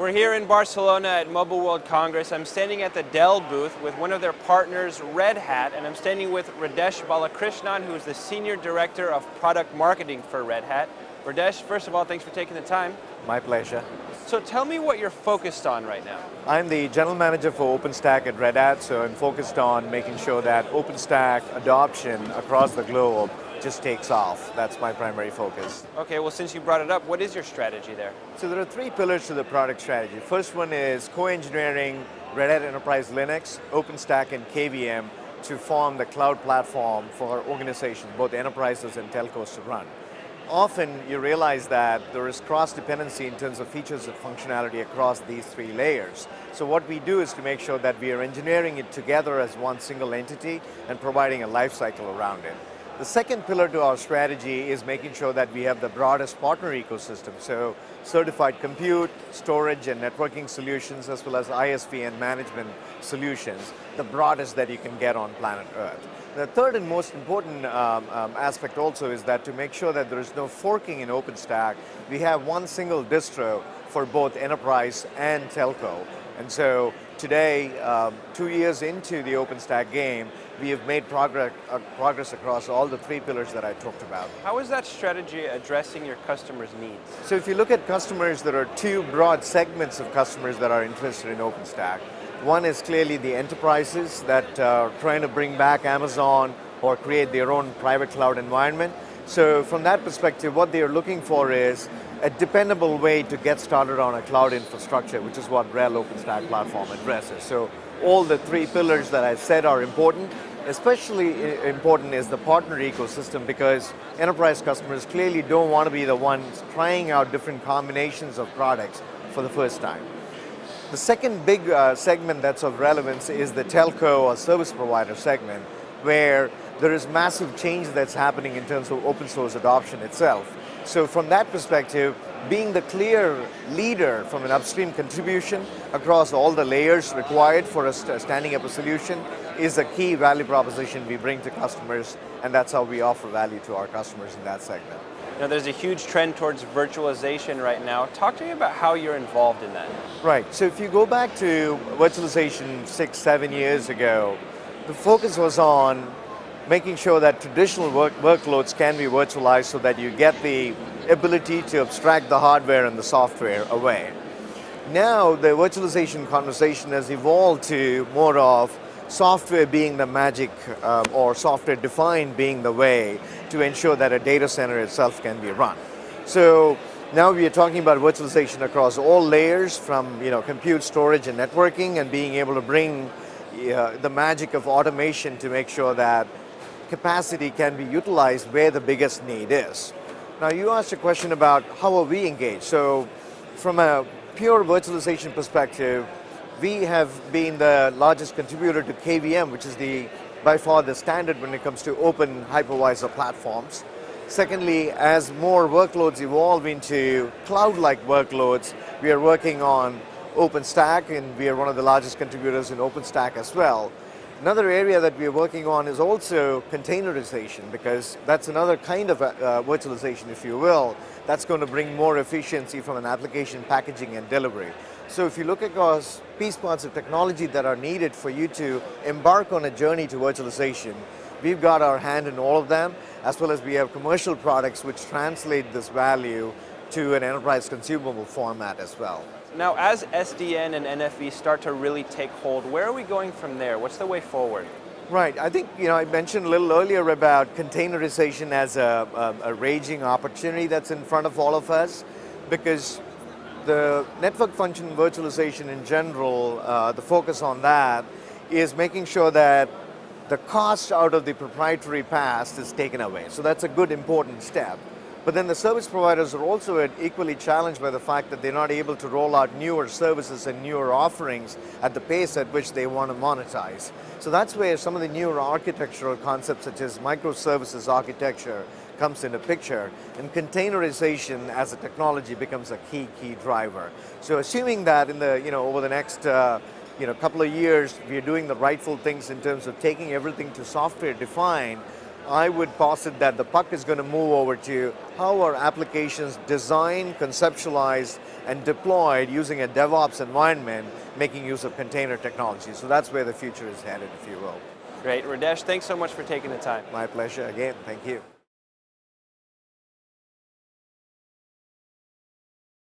We're here in Barcelona at Mobile World Congress. I'm standing at the Dell booth with one of their partners, Red Hat, and I'm standing with Radhesh Balakrishnan, who is the Senior Director of Product Marketing for Red Hat. Radhesh, first of all, thanks for taking the time. My pleasure. So tell me what you're focused on right now. I'm the General Manager for OpenStack at Red Hat, so I'm focused on making sure that OpenStack adoption across the globe just takes off. That's my primary focus. Okay, well, since you brought it up, what is your strategy there? So there are three pillars to the product strategy. First one is co-engineering Red Hat Enterprise Linux, OpenStack, and KVM to form the cloud platform for organizations, both enterprises and telcos to run. Often you realize that there is cross-dependency in terms of features and functionality across these three layers. So what we do is to make sure that we are engineering it together as one single entity and providing a life cycle around it. The second pillar to our strategy is making sure that we have the broadest partner ecosystem, so certified compute, storage, and networking solutions, as well as ISV and management solutions, the broadest that you can get on planet Earth. The third and most important aspect also is that to make sure that there is no forking in OpenStack, we have one single distro for both enterprise and telco. And so today, 2 years into the OpenStack game, we have made progress across all the three pillars that I talked about. How is that strategy addressing your customers' needs? So if you look at customers, there are two broad segments of customers that are interested in OpenStack. One is clearly the enterprises that are trying to bring back Amazon or create their own private cloud environment. So from that perspective, what they are looking for is a dependable way to get started on a cloud infrastructure, which is what RHEL OpenStack platform addresses. So all the three pillars that I said are important. Especially important is the partner ecosystem, because enterprise customers clearly don't want to be the ones trying out different combinations of products for the first time. The second big segment that's of relevance is the telco or service provider segment, where there is massive change that's happening in terms of open source adoption itself. So from that perspective, being the clear leader from an upstream contribution across all the layers required for us standing up a solution is a key value proposition we bring to customers, and that's how we offer value to our customers in that segment. Now, there's a huge trend towards virtualization right now. Talk to me about how you're involved in that. Right, so if you go back to virtualization 6-7 years ago, the focus was on making sure that traditional workloads can be virtualized so that you get the ability to abstract the hardware and the software away. Now the virtualization conversation has evolved to more of software being the magic or software defined being the way to ensure that a data center itself can be run. So now we are talking about virtualization across all layers, from compute, storage, and networking, and being able to bring the magic of automation to make sure that capacity can be utilized where the biggest need is. Now you asked a question about how are we engaged. So from a pure virtualization perspective, we have been the largest contributor to KVM, which is by far the standard when it comes to open hypervisor platforms. Secondly, as more workloads evolve into cloud-like workloads, we are working on OpenStack, and we are one of the largest contributors in OpenStack as well. Another area that we are working on is also containerization, because that's another kind of virtualization, if you will, that's going to bring more efficiency from an application packaging and delivery. So if you look across piece parts of technology that are needed for you to embark on a journey to virtualization, we've got our hand in all of them, as well as we have commercial products which translate this value to an enterprise consumable format as well. Now, as SDN and NFV start to really take hold, where are we going from there? What's the way forward? Right, I think I mentioned a little earlier about containerization as a raging opportunity that's in front of all of us, because the network function virtualization in general, the focus on that is making sure that the cost out of the proprietary past is taken away. So that's a good, important step. But then the service providers are also equally challenged by the fact that they're not able to roll out newer services and newer offerings at the pace at which they want to monetize. So that's where some of the newer architectural concepts such as microservices architecture comes into picture, and containerization as a technology becomes a key driver. So assuming that in the over the next couple of years we are doing the rightful things in terms of taking everything to software defined, I would posit that the puck is going to move over to how are applications designed, conceptualized, and deployed using a DevOps environment, making use of container technology. So that's where the future is headed, if you will. Great. Radhesh, thanks so much for taking the time. My pleasure. Again, thank you.